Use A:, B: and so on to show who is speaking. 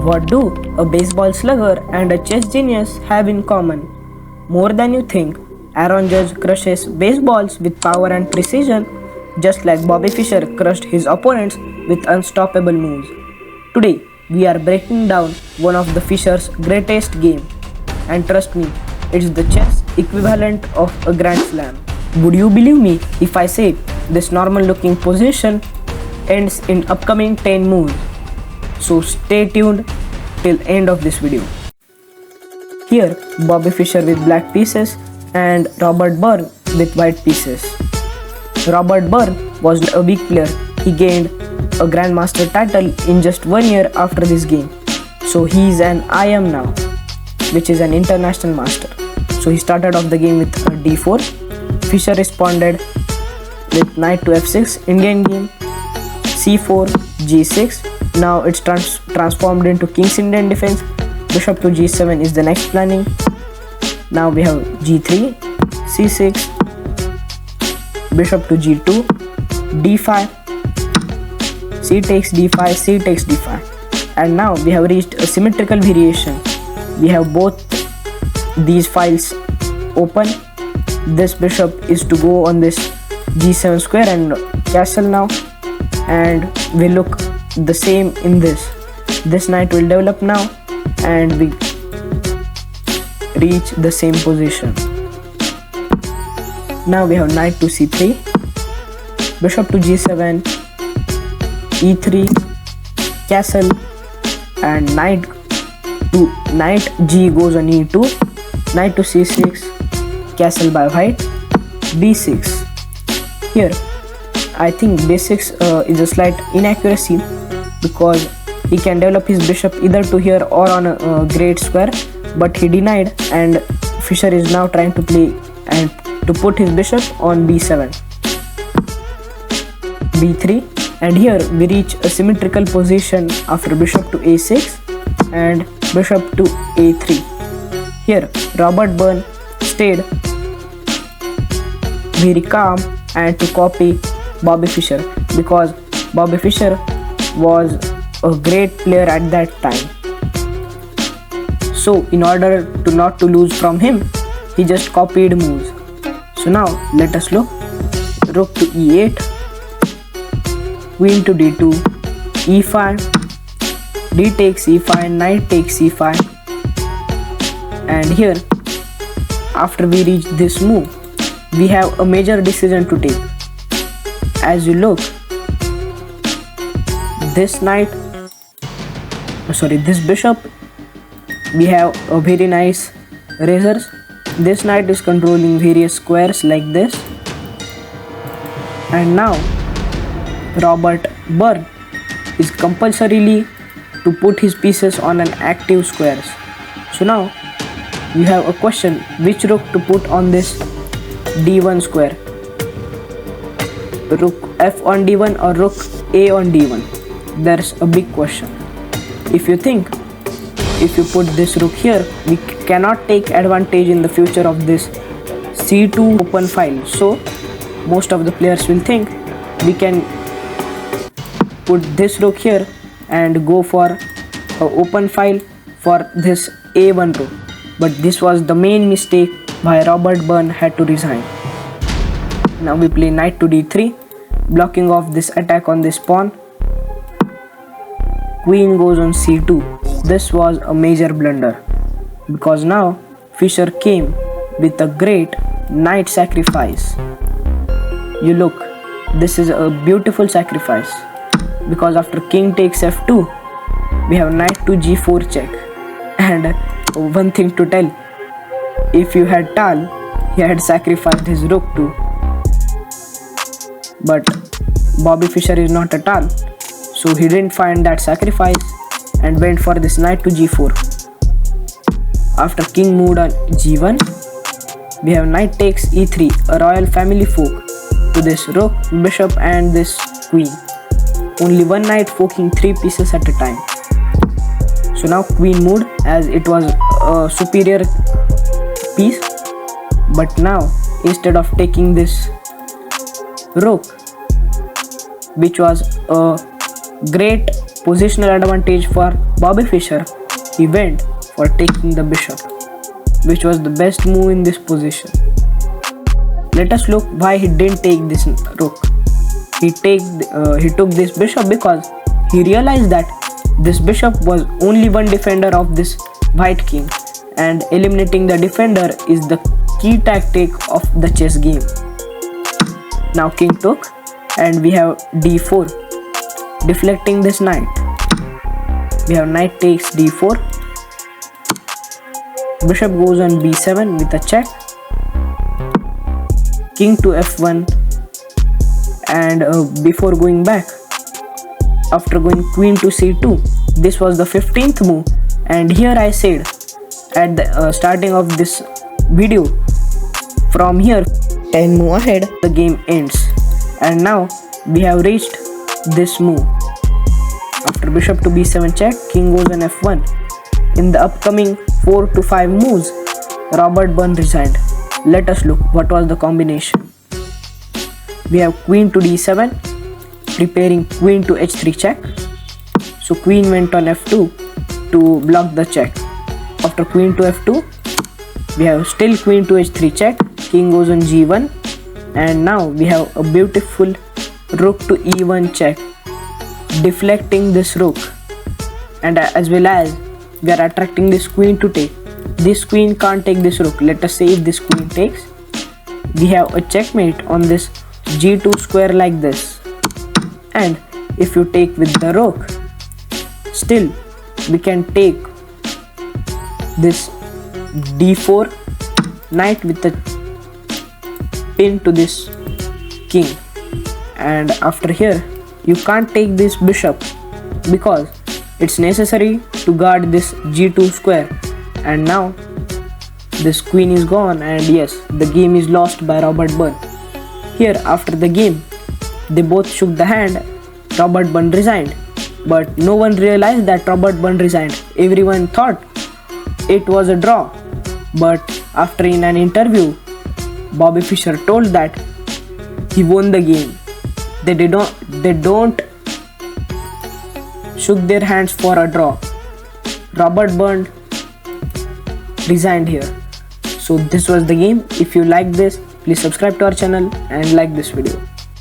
A: What do a baseball slugger and a chess genius have in common? More than you think. Aaron Judge crushes baseballs with power and precision, just like Bobby Fischer crushed his opponents with unstoppable moves. Today, we are breaking down one of the Fischer's greatest game. And trust me, it's the chess equivalent of a grand slam. Would you believe me if I say this normal looking position ends in upcoming 10 moves? So stay tuned till end of this video. Here, Bobby Fischer with black pieces and Robert Byrne with white pieces. Robert Byrne was a weak player. He gained a grandmaster title in just 1 year after this game. So he is an I am now, which is an international master. So he started off the game with a d4. Fischer responded with knight to f6 Indian game, c4, g6. Now it's transformed into king's Indian defense. Bishop to g7 is the next planning. Now we have g3, c6, bishop to g2, d5, c takes d5, c takes d5. And now we have reached a symmetrical variation. We have both these files open. This bishop is to go on this g7 square and castle now, and we look the same in this. This knight will develop now and we reach the same position. Now we have knight to c3, bishop to g7, e3, castle, and knight g goes on e2, knight to c6, castle by white, b6. Here I think b6 is a slight inaccuracy because he can develop his bishop either to here or on a great square, but he denied, and Fischer is now trying to play and to put his bishop on b7, b3, and here we reach a symmetrical position after bishop to a6 and bishop to a3. Here Robert Byrne stayed very calm and to copy Bobby Fischer, because Bobby Fischer was a great player at that time. So in order to not to lose from him, he just copied moves. So now let us look. Rook to e8, queen to d2, e5, d takes e5, knight takes e5. And here, after we reach this move, we have a major decision to take. As you look, this bishop, we have a very nice razors. This knight is controlling various squares like this. And now Robert Byrne is compulsorily to put his pieces on an active squares. So now you have a question, which rook to put on this d1 square? Rook f on d1 or rook a on d1? There's a big question. If you think, if you put this rook here, we cannot take advantage in the future of this c2 open file. So most of the players will think we can put this rook here and go for an open file for this a1 rook. But this was the main mistake why Robert Byrne had to resign. Now we play knight to d3, blocking off this attack on this pawn. Queen goes on c2. This was a major blunder because now Fischer came with a great knight sacrifice. You look, this is a beautiful sacrifice because after king takes f2, we have knight to g4 check. And one thing to tell, if you had Tal, he had sacrificed his rook too. But Bobby Fischer is not a Tal, so he didn't find that sacrifice and went for this knight to g4. After king moved on g1, we have knight takes e3, a royal family fork to this rook, bishop and this queen. Only one knight forking 3 pieces at a time. So now queen moved as it was a superior piece, but now instead of taking this rook, which was a great positional advantage for Bobby Fischer, he went for taking the bishop, which was the best move in this position. Let us look why he didn't take this rook. He took this bishop because he realized that this bishop was only one defender of this white king, and eliminating the defender is the key tactic of the chess game. Now king took, and we have d4, deflecting this knight. We have knight takes d4, bishop goes on b7 with a check, king to f1, and before going back, after going queen to c2, this was the 15th move. And here I said at the starting of this video, from here 10 move ahead the game ends, and now we have reached this move. After bishop to b7 check, king goes on f1. In the upcoming 4 to 5 moves, Robert Byrne resigned. Let us look what was the combination. We have queen to d7, preparing queen to h3 check. So queen went on f2 to block the check. After queen to f2, we have still queen to h3 check, king goes on g1, and now we have a beautiful rook to e1 check, deflecting this rook, and as well as we are attracting this queen to take. This queen can't take this rook. Let us say if this queen takes, we have a checkmate on this g2 square like this, and if you take with the rook, still we can take this d4 knight with the pin to this king, and after here you can't take this bishop because it's necessary to guard this g2 square, and now this queen is gone, and yes, the game is lost by Robert Byrne. Here after the game they both shook the hand. Robert Byrne resigned, but no one realized that Robert Byrne resigned. Everyone thought it was a draw, but after in an interview Bobby Fischer told that he won the game. They don't shook their hands for a draw. Robert Byrne resigned here. So this was the game. If you like this, please subscribe to our channel and like this video.